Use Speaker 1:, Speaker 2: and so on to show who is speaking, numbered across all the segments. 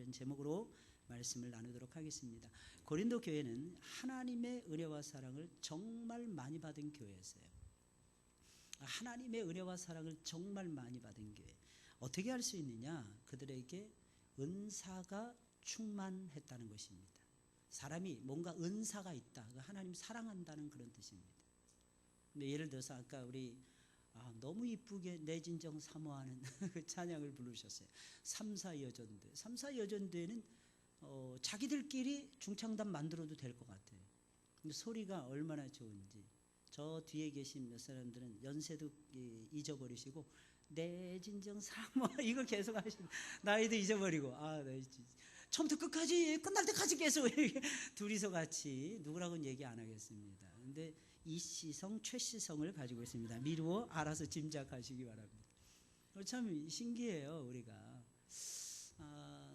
Speaker 1: 그런 제목으로 말씀을 나누도록 하겠습니다. 고린도 교회는 하나님의 은혜와 사랑을 정말 많이 받은 교회였어요. 하나님의 은혜와 사랑을 정말 많이 받은 교회. 어떻게 할 수 있느냐? 그들에게 은사가 충만했다는 것입니다. 사람이 뭔가 은사가 있다, 하나님 사랑한다는 그런 뜻입니다. 근데 예를 들어서 아까 우리 너무 이쁘게 내 진정 사모하는 그 찬양을 부르셨어요. 삼사여전대. 삼사여전대는 자기들끼리 중창단 만들어도 될 것 같아요. 근데 소리가 얼마나 좋은지. 저 뒤에 계신 몇 사람들은 연세도 잊어버리시고 내 진정 사모 이거 계속 하시고 나이도 잊어버리고 처음부터 끝까지 끝날 때까지 계속 둘이서 같이 누구라고는 얘기 안 하겠습니다. 근데 이시성, 최시성을 가지고 있습니다. 미루어 알아서 짐작하시기 바랍니다. 참 신기해요. 우리가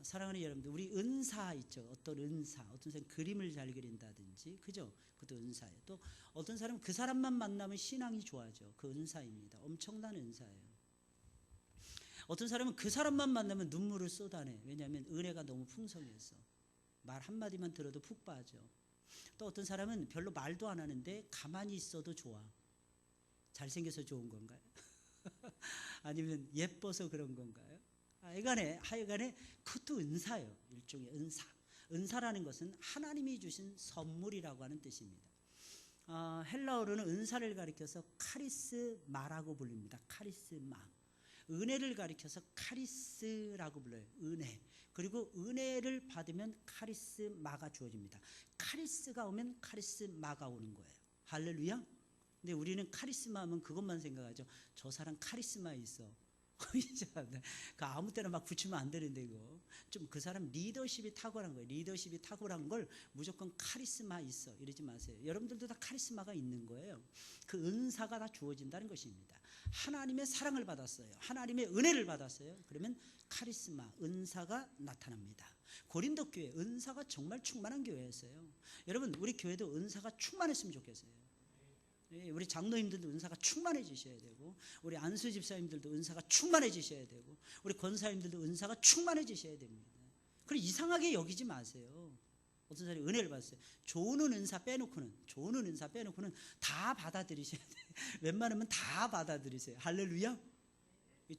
Speaker 1: 사랑하는 여러분들, 우리 은사 있죠. 어떤 은사, 어떤 사람 그림을 잘 그린다든지, 그죠? 그것도 은사예요. 또 어떤 사람은 그 사람만 만나면 신앙이 좋아져. 그 은사입니다. 엄청난 은사예요. 어떤 사람은 그 사람만 만나면 눈물을 쏟아내. 왜냐하면 은혜가 너무 풍성해서 말 한마디만 들어도 푹 빠져. 또 어떤 사람은 별로 말도 안 하는데 가만히 있어도 좋아. 잘생겨서 좋은 건가요? 아니면 예뻐서 그런 건가요? 하여간에 그것도 은사예요. 일종의 은사. 은사라는 것은 하나님이 주신 선물이라고 하는 뜻입니다. 헬라어로는 은사를 가리켜서 카리스마라고 부릅니다. 카리스마. 은혜를 가리켜서 카리스라고 불러요. 은혜. 그리고 은혜를 받으면 카리스마가 주어집니다. 카리스가 오면 카리스마가 오는 거예요. 할렐루야. 근데 우리는 카리스마 하면 그것만 생각하죠. 저 사람 카리스마 있어. 그 아무 때나 막 붙이면 안 되는데 이거 좀 그 사람 리더십이 탁월한 거예요. 리더십이 탁월한 걸 무조건 카리스마 있어 이러지 마세요. 여러분들도 다 카리스마가 있는 거예요. 그 은사가 다 주어진다는 것입니다. 하나님의 사랑을 받았어요. 하나님의 은혜를 받았어요. 그러면 카리스마, 은사가 나타납니다. 고린도 교회 은사가 정말 충만한 교회였어요. 여러분 우리 교회도 은사가 충만했으면 좋겠어요. 우리 장로님들도 은사가 충만해지셔야 되고, 우리 안수 집사님들도 은사가 충만해지셔야 되고, 우리 권사님들도 은사가 충만해지셔야 됩니다. 그리고 이상하게 여기지 마세요. 어떤 사람이 은혜를 받았어요. 좋은 은사 빼놓고는 다 받아들이셔야 돼요. 웬만하면 다 받아들이세요. 할렐루야.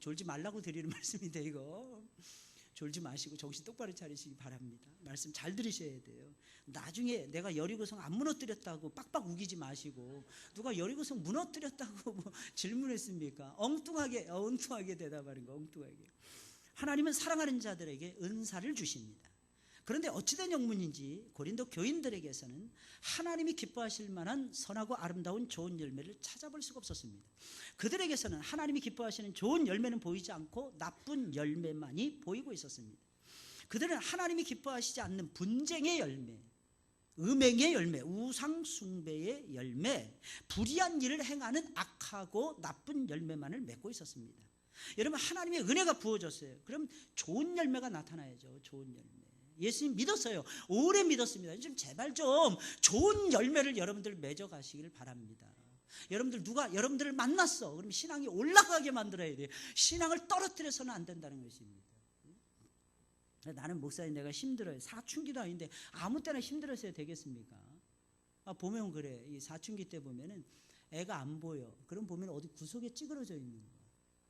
Speaker 1: 졸지 말라고 드리는 말씀인데 이거 졸지 마시고 정신 똑바로 차리시기 바랍니다. 말씀 잘 들으셔야 돼요. 나중에 내가 여리고성 안 무너뜨렸다고 빡빡 우기지 마시고, 누가 여리고성 무너뜨렸다고 뭐 질문했습니까? 엉뚱하게 대답하는 거. 엉뚱하게. 하나님은 사랑하는 자들에게 은사를 주십니다. 그런데 어찌된 영문인지 고린도 교인들에게서는 하나님이 기뻐하실 만한 선하고 아름다운 좋은 열매를 찾아볼 수가 없었습니다. 그들에게서는 하나님이 기뻐하시는 좋은 열매는 보이지 않고 나쁜 열매만이 보이고 있었습니다. 그들은 하나님이 기뻐하시지 않는 분쟁의 열매, 음행의 열매, 우상 숭배의 열매, 불의한 일을 행하는 악하고 나쁜 열매만을 맺고 있었습니다. 여러분 하나님의 은혜가 부어졌어요. 그럼 좋은 열매가 나타나야죠. 좋은 열매. 예수님 믿었어요. 오래 믿었습니다. 좀 제발 좀 좋은 열매를 여러분들 맺어가시길 바랍니다. 여러분들 누가 여러분들을 만났어. 그럼 신앙이 올라가게 만들어야 돼요. 신앙을 떨어뜨려서는 안 된다는 것입니다. 나는 목사님 내가 힘들어요. 사춘기도 아닌데 아무 때나 힘들어서야 되겠습니까? 보면 그래. 이 사춘기 때 보면은 애가 안 보여. 그럼 보면 어디 구석에 찌그러져 있는 거야.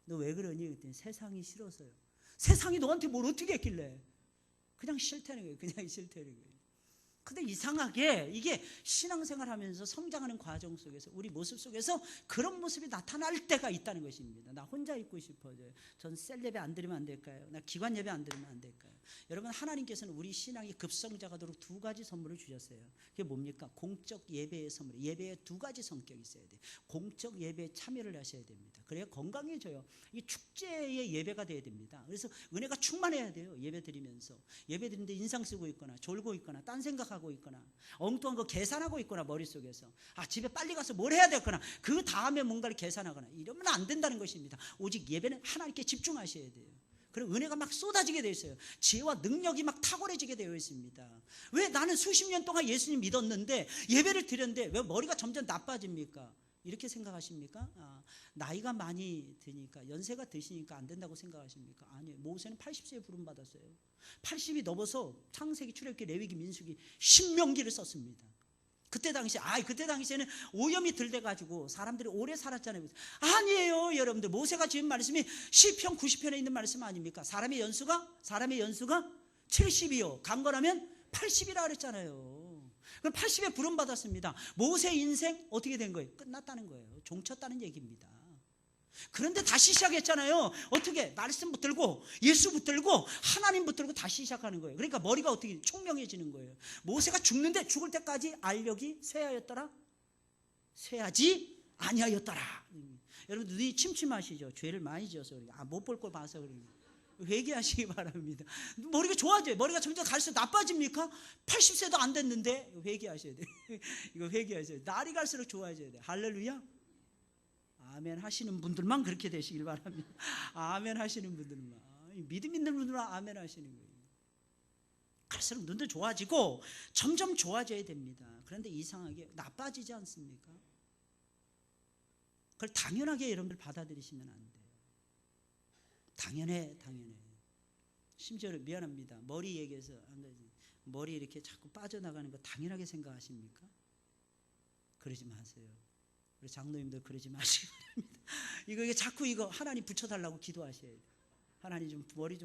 Speaker 1: 너 왜 그러니? 그랬더니 세상이 싫어서요. 세상이 너한테 뭘 어떻게 했길래? 그냥 싫다는 거예요. 그냥 싫다는 거예요. 근데 이상하게 이게 신앙생활 하면서 성장하는 과정 속에서 우리 모습 속에서 그런 모습이 나타날 때가 있다는 것입니다. 나 혼자 있고 싶어져요. 전 셀 예배 안 드리면 안 될까요? 나 기관 예배 안 드리면 안 될까요? 여러분 하나님께서는 우리 신앙이 급성장하도록 두 가지 선물을 주셨어요. 그게 뭡니까? 공적 예배의 선물. 예배에 두 가지 성격이 있어야 돼요. 공적 예배에 참여를 하셔야 됩니다. 그래야 건강해져요. 이 축제의 예배가 돼야 됩니다. 그래서 은혜가 충만해야 돼요. 예배 드리면서. 예배 드리는데 인상 쓰고 있거나 졸고 있거나 딴 생각하고 있거나 엉뚱한 거 계산하고 있거나 머릿속에서 집에 빨리 가서 뭘 해야 되거나 그 다음에 뭔가를 계산하거나 이러면 안 된다는 것입니다. 오직 예배는 하나님께 집중하셔야 돼요. 그럼 은혜가 막 쏟아지게 되어 있어요. 지혜와 능력이 막 탁월해지게 되어 있습니다. 왜 나는 수십 년 동안 예수님 믿었는데 예배를 드렸는데 왜 머리가 점점 나빠집니까? 이렇게 생각하십니까? 나이가 많이 드니까, 연세가 드시니까 안 된다고 생각하십니까? 아니에요. 모세는 80세에 부름받았어요. 80이 넘어서 창세기, 출애굽기, 레위기, 민수기, 신명기를 썼습니다. 그때 당시에는 오염이 들돼가지고 사람들이 오래 살았잖아요. 아니에요, 여러분들. 모세가 지은 말씀이 시편 90편에 있는 말씀 아닙니까? 사람의 연수가 70이요. 강건하면 80이라 그랬잖아요. 그럼 80에 부름받았습니다. 모세 인생 어떻게 된 거예요? 끝났다는 거예요. 종쳤다는 얘기입니다. 그런데 다시 시작했잖아요. 어떻게? 말씀 붙들고, 예수 붙들고, 하나님 붙들고 다시 시작하는 거예요. 그러니까 머리가 어떻게 총명해지는 거예요. 모세가 죽는데 죽을 때까지 알력이 쇠하였더라? 쇠하지 아니하였더라. 여러분 눈이 침침하시죠? 죄를 많이 지어서 못 볼 걸 봐서 그래요. 회개하시기 바랍니다. 머리가 좋아져요. 머리가 점점 갈수록 나빠집니까? 80세도 안 됐는데 회개하셔야 돼요. 이거 회개하셔야 돼요. 날이 갈수록 좋아져야 돼요. 할렐루야. 아멘 하시는 분들만 그렇게 되시길 바랍니다. 아멘 하시는 분들만. 믿음 있는 분들은 아멘 하시는 거예요. 갈수록 눈도 좋아지고 점점 좋아져야 됩니다. 그런데 이상하게 나빠지지 않습니까? 그걸 당연하게 여러분들 받아들이시면 안 돼요. 당연해. 심지어 미안합니다. 머리 얘기해서 머리 이렇게 자꾸 빠져나가는 거 당연하게 생각하십니까? 그러지 마세요. 우리 장로님들 그러지 마시기 바랍니다. 이거 자꾸 이거 하나님 붙여달라고 기도하셔야 돼요. 하나님 좀 머리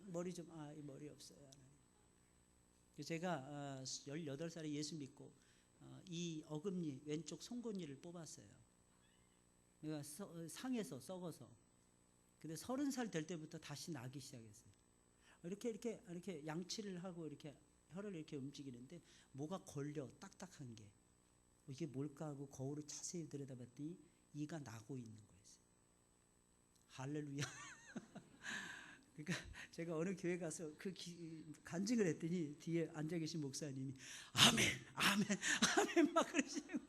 Speaker 1: 머리 없어요. 하나님. 제가 18살에 예수 믿고 이 어금니 왼쪽 송곳니를 뽑았어요. 내가 상해서 썩어서. 근데 30살 될 때부터 다시 나기 시작했어요. 이렇게 양치를 하고 이렇게 혀를 이렇게 움직이는데 뭐가 걸려 딱딱한 게 이게 뭘까 하고 거울을 자세히 들여다봤더니 이가 나고 있는 거였어요. 할렐루야. 그러니까 제가 어느 교회 가서 간증을 했더니 뒤에 앉아 계신 목사님이 아멘 막 그러시는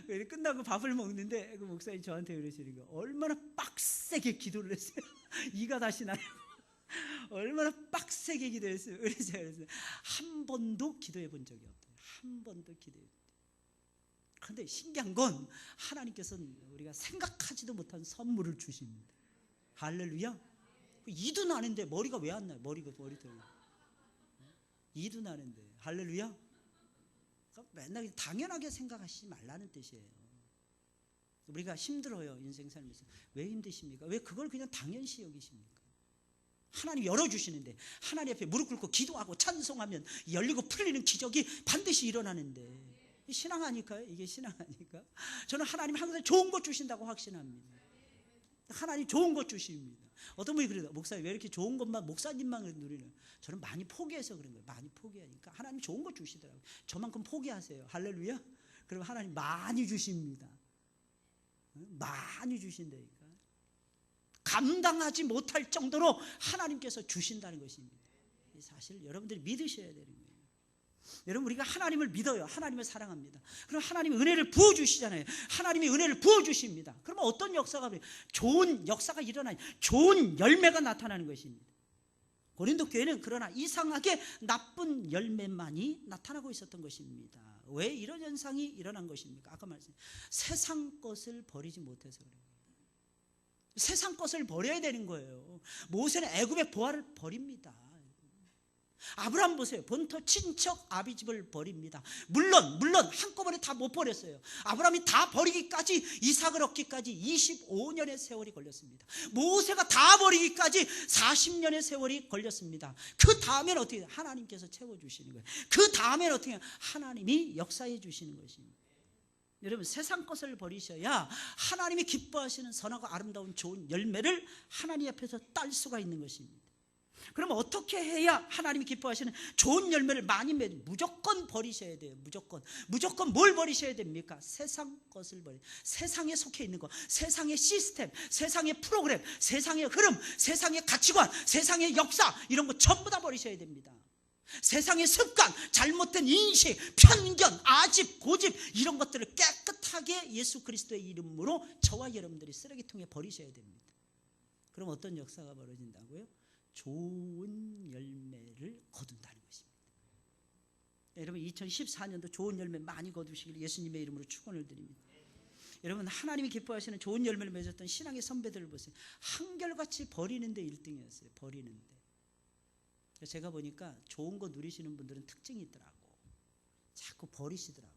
Speaker 1: 거예요. 끝나고 밥을 먹는데 그 목사님 저한테 그러시는 거예요. 얼마나 빡세게 기도를 했어요. 이가 다시 나요. 얼마나 빡세게 기도했어요. 그래서 한 번도 기도해 본 적이 없대요. 한 번도 기도해 본 적이 없대요. 그런데 신기한 건 하나님께서는 우리가 생각하지도 못한 선물을 주십니다. 할렐루야. 이도 나는데 머리가 왜 안 나요? 머리도 이도 나는데. 할렐루야. 맨날 당연하게 생각하시지 말라는 뜻이에요. 우리가 힘들어요. 인생 살면서. 왜 힘드십니까? 왜 그걸 그냥 당연시 여기십니까? 하나님 열어주시는데 하나님 앞에 무릎 꿇고 기도하고 찬송하면 열리고 풀리는 기적이 반드시 일어나는데 신앙 아닐까요? 이게 신앙 아닐까? 저는 하나님 항상 좋은 것 주신다고 확신합니다. 하나님 좋은 것 주십니다. 어떤 분이 그래요. 목사님 왜 이렇게 좋은 것만 목사님만 누리는? 저는 많이 포기해서 그런 거예요. 많이 포기하니까 하나님 좋은 것 주시더라고요. 저만큼 포기하세요. 할렐루야. 그럼 하나님 많이 주십니다. 많이 주신다니까. 감당하지 못할 정도로 하나님께서 주신다는 것입니다. 사실 여러분들이 믿으셔야 되는 거예요. 여러분 우리가 하나님을 믿어요. 하나님을 사랑합니다. 그럼 하나님이 은혜를 부어주시잖아요. 하나님이 은혜를 부어주십니다. 그러면 어떤 역사가 좋은 역사가 일어나요. 좋은 열매가 나타나는 것입니다. 고린도 교회는 그러나 이상하게 나쁜 열매만이 나타나고 있었던 것입니다. 왜 이런 현상이 일어난 것입니까? 아까 말씀 세상 것을 버리지 못해서 그래요. 세상 것을 버려야 되는 거예요. 모세는 애굽의 보화를 버립니다. 아브라함 보세요. 본토 친척 아비집을 버립니다. 물론 한꺼번에 다 못 버렸어요. 아브라함이 다 버리기까지 이삭을 얻기까지 25년의 세월이 걸렸습니다. 모세가 다 버리기까지 40년의 세월이 걸렸습니다. 그 다음에는 어떻게 하나님께서 채워주시는 거예요. 그 다음에는 어떻게 하나님이 역사해 주시는 것입니다. 여러분 세상 것을 버리셔야 하나님이 기뻐하시는 선하고 아름다운 좋은 열매를 하나님 앞에서 딸 수가 있는 것입니다. 그럼 어떻게 해야 하나님이 기뻐하시는 좋은 열매를 많이 맺는? 무조건 버리셔야 돼요. 무조건 뭘 버리셔야 됩니까? 세상 것을 세상에 속해 있는 것, 세상의 시스템, 세상의 프로그램, 세상의 흐름, 세상의 가치관, 세상의 역사 이런 거 전부 다 버리셔야 됩니다. 세상의 습관, 잘못된 인식, 편견, 아집, 고집 이런 것들을 깨끗하게 예수 그리스도의 이름으로 저와 여러분들이 쓰레기통에 버리셔야 됩니다. 그럼 어떤 역사가 벌어진다고요? 좋은 열매를 거둔다는 것입니다. 여러분 2014년도 좋은 열매 많이 거두시길 예수님의 이름으로 축원을 드립니다. 여러분 하나님이 기뻐하시는 좋은 열매를 맺었던 신앙의 선배들을 보세요. 한결같이 버리는데 1등이었어요. 버리는데. 제가 보니까 좋은 거 누리시는 분들은 특징이 있더라고. 자꾸 버리시더라고.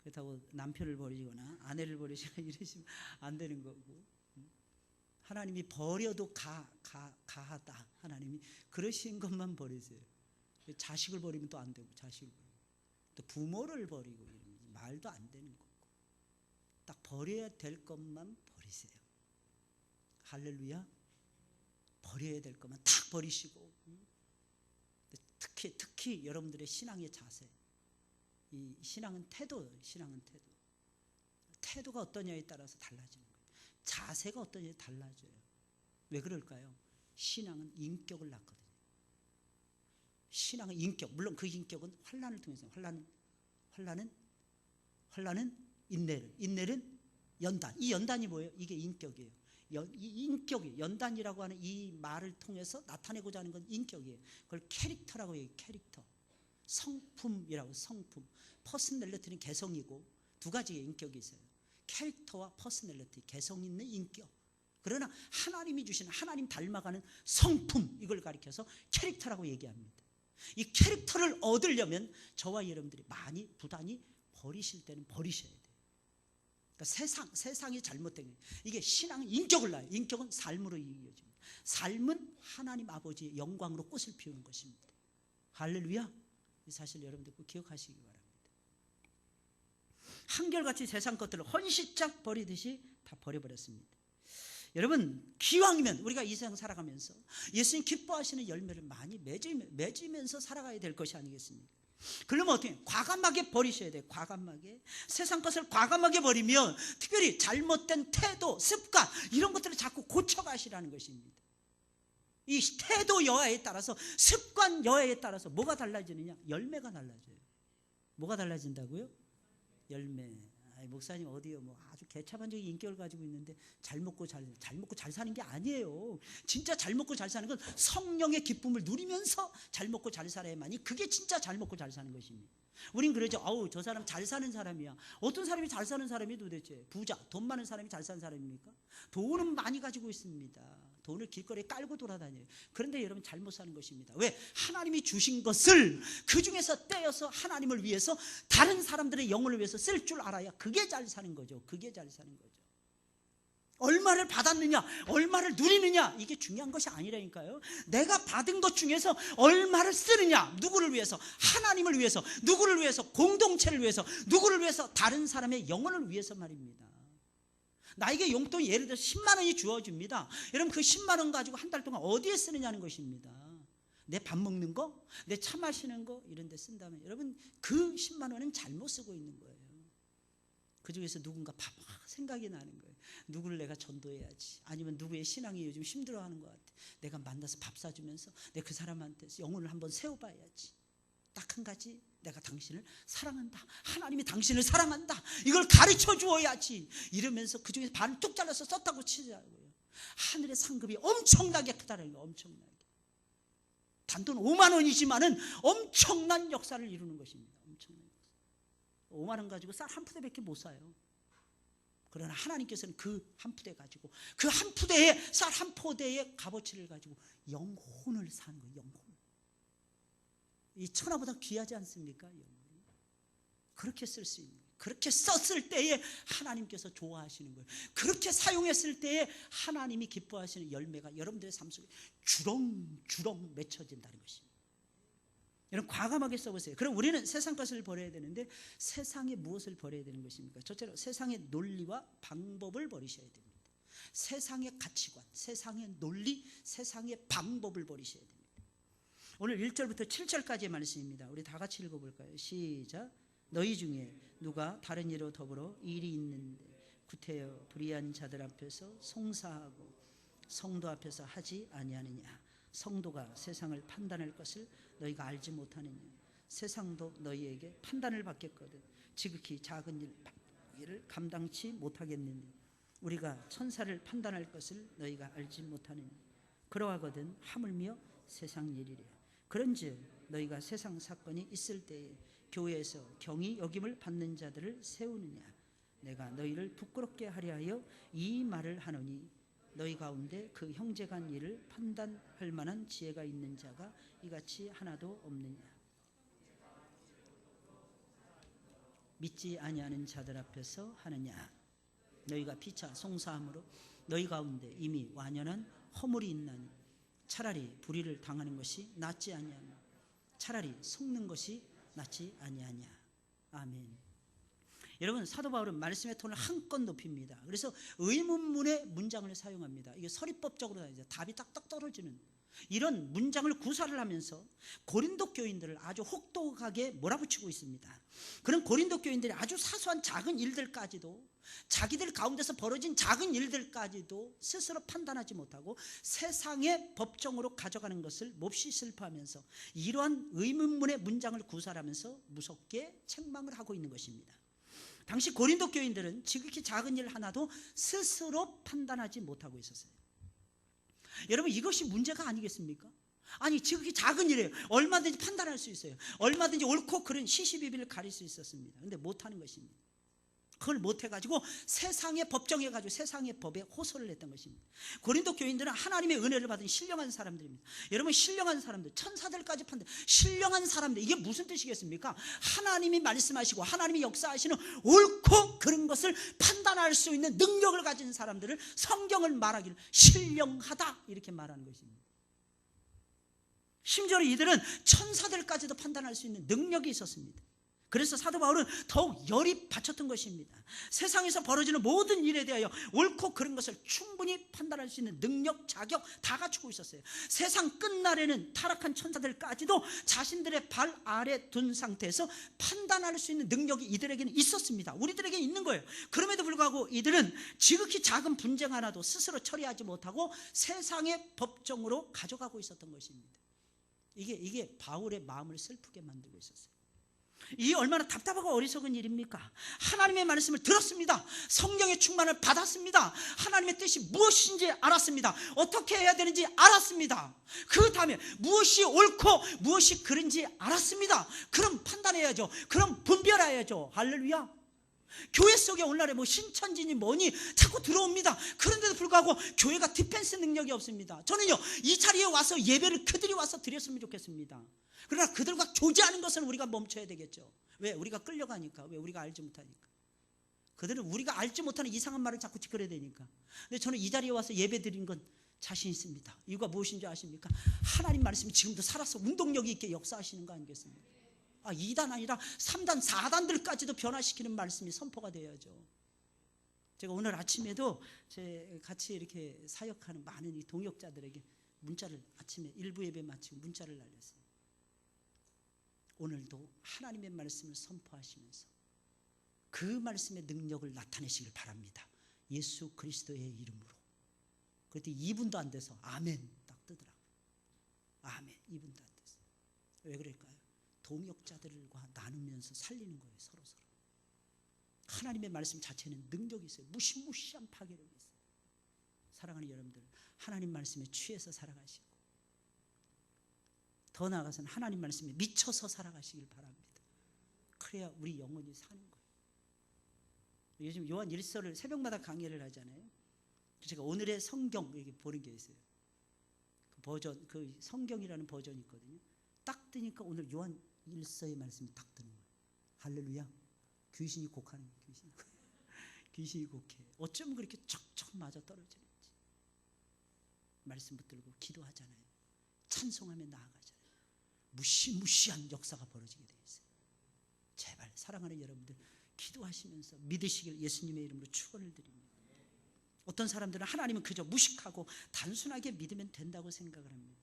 Speaker 1: 그렇다고 남편을 버리거나 아내를 버리시거나 이러시면 안 되는 거고. 하나님이 버려도 가하다. 하나님이 그러신 것만 버리세요. 자식을 버리면 또 안 되고, 자식을 버리고 또 부모를 버리고 이러면 말도 안 되는 거고. 딱 버려야 될 것만 버리세요. 할렐루야. 버려야 될 것만 딱 버리시고, 특히 여러분들의 신앙의 자세, 이 신앙은 태도예요. 신앙은 태도가 어떠냐에 따라서 달라지는 거예요. 자세가 어떠냐에 달라져요. 왜 그럴까요? 신앙은 인격을 낳거든요. 신앙은 인격, 물론 그 인격은 환난을 통해서, 환난은 인내는 연단. 이 연단이 뭐예요? 이게 인격이에요. 이 인격이, 연단이라고 하는 이 말을 통해서 나타내고자 하는 건 인격이에요. 그걸 캐릭터라고 해요. 캐릭터. 성품이라고. 성품. 퍼스널리티는 개성이고, 두 가지의 인격이 있어요. 캐릭터와 퍼스널리티, 개성 있는 인격. 그러나 하나님이 주시는, 하나님 닮아가는 성품, 이걸 가리켜서 캐릭터라고 얘기합니다. 이 캐릭터를 얻으려면 저와 여러분들이 많이 부단히 버리실 때는 버리셔야 돼요. 그러니까 세상이 잘못된 거예요. 이게 신앙은 인격을 낳아요. 인격은 삶으로 이어집니다. 삶은 하나님 아버지의 영광으로 꽃을 피우는 것입니다. 할렐루야. 이 사실 여러분들 꼭 기억하시기 바랍니다. 한결같이 세상 것들을 헌시짝 버리듯이 다 버려버렸습니다. 여러분, 기왕이면 우리가 이 세상 살아가면서 예수님 기뻐하시는 열매를 많이 맺으면서 살아가야 될 것이 아니겠습니까? 그러면 어떻게 해요? 과감하게 버리셔야 돼요. 과감하게. 세상 것을 과감하게 버리면 특별히 잘못된 태도, 습관 이런 것들을 자꾸 고쳐가시라는 것입니다. 이 태도 여하에 따라서, 습관 여하에 따라서 뭐가 달라지느냐? 열매가 달라져요. 뭐가 달라진다고요? 열매. 목사님 어디요? 뭐 아주 개차반적인 인격을 가지고 있는데 잘 먹고 잘 사는 게 아니에요. 진짜 잘 먹고 잘 사는 건 성령의 기쁨을 누리면서 잘 먹고 잘 살아야만이 그게 진짜 잘 먹고 잘 사는 것입니다. 우린 그러죠. 아우, 저 사람 잘 사는 사람이야. 어떤 사람이 잘 사는 사람이 도대체? 부자, 돈 많은 사람이 잘 사는 사람입니까? 돈은 많이 가지고 있습니다. 돈을 길거리에 깔고 돌아다녀요. 그런데 여러분 잘못 사는 것입니다. 왜? 하나님이 주신 것을 그 중에서 떼어서 하나님을 위해서, 다른 사람들의 영혼을 위해서 쓸 줄 알아야 그게 잘 사는 거죠. 그게 잘 사는 거죠. 얼마를 받았느냐, 얼마를 누리느냐, 이게 중요한 것이 아니라니까요. 내가 받은 것 중에서 얼마를 쓰느냐, 누구를 위해서? 하나님을 위해서. 누구를 위해서? 공동체를 위해서. 누구를 위해서? 다른 사람의 영혼을 위해서 말입니다. 나에게 용돈이 예를 들어 10만 원이 주어집니다. 여러분, 그 10만 원 가지고 한 달 동안 어디에 쓰느냐는 것입니다. 내 밥 먹는 거, 내 차 마시는 거 이런 데 쓴다면 여러분, 그 10만 원은 잘못 쓰고 있는 거예요. 그 중에서 누군가 생각이 나는 거예요. 누구를 내가 전도해야지. 아니면 누구의 신앙이 요즘 힘들어하는 것 같아. 내가 만나서 밥 사주면서 내가 그 사람한테 영혼을 한번 세워봐야지. 딱 한 가지, 내가 당신을 사랑한다. 하나님이 당신을 사랑한다. 이걸 가르쳐 주어야지. 이러면서 그 중에서 반을 뚝 잘라서 썼다고 치자고요. 하늘의 상급이 엄청나게 크다는 거예요. 엄청나게. 단돈 5만 원이지만은 엄청난 역사를 이루는 것입니다. 엄청난 역사. 5만 원 가지고 쌀 한 푸대밖에 못 사요. 그러나 하나님께서는 그 한 푸대 가지고, 그 한 푸대에, 쌀 한 포대의 값어치를 가지고 영혼을 사는 거예요. 영혼. 이 천하보다 귀하지 않습니까? 영혼이. 그렇게 쓸 수 있는 거예요. 그렇게 썼을 때에 하나님께서 좋아하시는 거예요. 그렇게 사용했을 때에 하나님이 기뻐하시는 열매가 여러분들의 삶 속에 주렁주렁 맺혀진다는 것입니다. 여러분, 과감하게 써보세요. 그럼 우리는 세상 것을 버려야 되는데, 세상에 무엇을 버려야 되는 것입니까? 첫째로 세상의 논리와 방법을 버리셔야 됩니다. 세상의 가치관, 세상의 논리, 세상의 방법을 버리셔야 됩니다. 오늘 1절부터 7절까지의 말씀입니다. 우리 다 같이 읽어볼까요? 시작. 너희 중에 누가 다른 이로 더불어 일이 있는데 구태여 불의한 자들 앞에서 송사하고 성도 앞에서 하지 아니하느냐? 성도가 세상을 판단할 것을 너희가 알지 못하느냐? 세상도 너희에게 판단을 받겠거든 지극히 작은 일을 감당치 못하겠느냐? 우리가 천사를 판단할 것을 너희가 알지 못하느냐? 그러하거든 하물며 세상 일이래. 그런즉 너희가 세상 사건이 있을 때에 교회에서 경히 여김을 받는 자들을 세우느냐? 내가 너희를 부끄럽게 하려 하여 이 말을 하노니 너희 가운데 그 형제가 한 일을 판단할 만한 지혜가 있는 자가 이같이 하나도 없느냐. 믿지 아니하는 자들 앞에서 하느냐. 너희가 피차 송사함으로 너희 가운데 이미 완연한 허물이 있나니 차라리 불의를 당하는 것이 낫지 아니하냐. 차라리 속는 것이 낫지 아니하냐. 아멘. 여러분, 사도 바울은 말씀의 톤을 한껏 높입니다. 그래서 의문문의 문장을 사용합니다. 이게 서리법적으로 답이 딱딱 떨어지는 이런 문장을 구사를 하면서 고린도 교인들을 아주 혹독하게 몰아붙이고 있습니다. 그런 고린도 교인들이 아주 사소한 작은 일들까지도, 자기들 가운데서 벌어진 작은 일들까지도 스스로 판단하지 못하고 세상의 법정으로 가져가는 것을 몹시 슬퍼하면서 이러한 의문문의 문장을 구사하면서 무섭게 책망을 하고 있는 것입니다. 당시 고린도 교인들은 지극히 작은 일 하나도 스스로 판단하지 못하고 있었어요. 여러분, 이것이 문제가 아니겠습니까? 아니, 지극히 작은 일이에요. 얼마든지 판단할 수 있어요. 얼마든지 옳고 그른 시시비비를 가릴 수 있었습니다. 그런데 못하는 것입니다. 그걸 못해가지고 세상의 법정해가지고 세상의 법에 호소를 했던 것입니다. 고린도 교인들은 하나님의 은혜를 받은 신령한 사람들입니다. 여러분, 신령한 사람들, 천사들까지 판단, 신령한 사람들, 이게 무슨 뜻이겠습니까? 하나님이 말씀하시고 하나님이 역사하시는 옳고 그른 것을 판단할 수 있는 능력을 가진 사람들을 성경을 말하기를 신령하다 이렇게 말하는 것입니다. 심지어 이들은 천사들까지도 판단할 수 있는 능력이 있었습니다. 그래서 사도 바울은 더욱 열이 받쳤던 것입니다. 세상에서 벌어지는 모든 일에 대하여 옳고 그른 것을 충분히 판단할 수 있는 능력, 자격 다 갖추고 있었어요. 세상 끝날에는 타락한 천사들까지도 자신들의 발 아래 둔 상태에서 판단할 수 있는 능력이 이들에게는 있었습니다. 우리들에게 있는 거예요. 그럼에도 불구하고 이들은 지극히 작은 분쟁 하나도 스스로 처리하지 못하고 세상의 법정으로 가져가고 있었던 것입니다. 이게 바울의 마음을 슬프게 만들고 있었어요. 이 얼마나 답답하고 어리석은 일입니까? 하나님의 말씀을 들었습니다. 성령의 충만을 받았습니다. 하나님의 뜻이 무엇인지 알았습니다. 어떻게 해야 되는지 알았습니다. 그 다음에 무엇이 옳고 무엇이 그른지 알았습니다. 그럼 판단해야죠. 그럼 분별해야죠. 할렐루야. 교회 속에 오늘날에 뭐 신천지니 뭐니 자꾸 들어옵니다. 그런데도 불구하고 교회가 디펜스 능력이 없습니다. 저는요, 이 자리에 와서 예배를 그들이 와서 드렸으면 좋겠습니다. 그러나 그들과 교제하는 것은 우리가 멈춰야 되겠죠. 왜? 우리가 끌려가니까. 왜? 우리가 알지 못하니까. 그들은 우리가 알지 못하는 이상한 말을 자꾸 찌끄려야 되니까. 근데 저는 이 자리에 와서 예배 드린 건 자신 있습니다. 이유가 무엇인지 아십니까? 하나님 말씀이 지금도 살아서 운동력이 있게 역사하시는 거 아니겠습니까? 2단 아니라 3단, 4단들까지도 변화시키는 말씀이 선포가 되어야죠. 제가 오늘 아침에도 같이 이렇게 사역하는 많은 이 동역자들에게 문자를, 아침에 일부 예배 마치고 문자를 날렸어요. 오늘도 하나님의 말씀을 선포하시면서 그 말씀의 능력을 나타내시길 바랍니다. 예수 그리스도의 이름으로. 그랬더니 2분도 안 돼서 아멘 딱 뜨더라고요. 아멘. 2분도 안 돼서. 왜 그럴까요? 동역자들과 나누면서 살리는 거예요. 서로. 하나님의 말씀 자체는 능력이 있어요. 무시무시한 파괴력이 있어요. 사랑하는 여러분들, 하나님 말씀에 취해서 살아가시고 더 나아가서는 하나님 말씀에 미쳐서 살아가시길 바랍니다. 그래야 우리 영혼이 사는 거예요. 요즘 요한 1서를 새벽마다 강의를 하잖아요. 제가 오늘의 성경 여기 보는 게 있어요. 그 버전, 그 성경이라는 버전이 있거든요. 딱 뜨니까 오늘 요한 1서의 말씀이 딱 뜨는 거예요. 할렐루야. 귀신이 곡하는 거예요. 귀신이 곡해. 어쩜 그렇게 척척 맞아 떨어지는지. 말씀 붙들고 기도하잖아요. 찬송하며 나아가잖아요. 무시무시한 역사가 벌어지게 되어 있어요. 제발 사랑하는 여러분들 기도하시면서 믿으시길 예수님의 이름으로 축원을 드립니다. 어떤 사람들은 하나님은 그저 무식하고 단순하게 믿으면 된다고 생각을 합니다.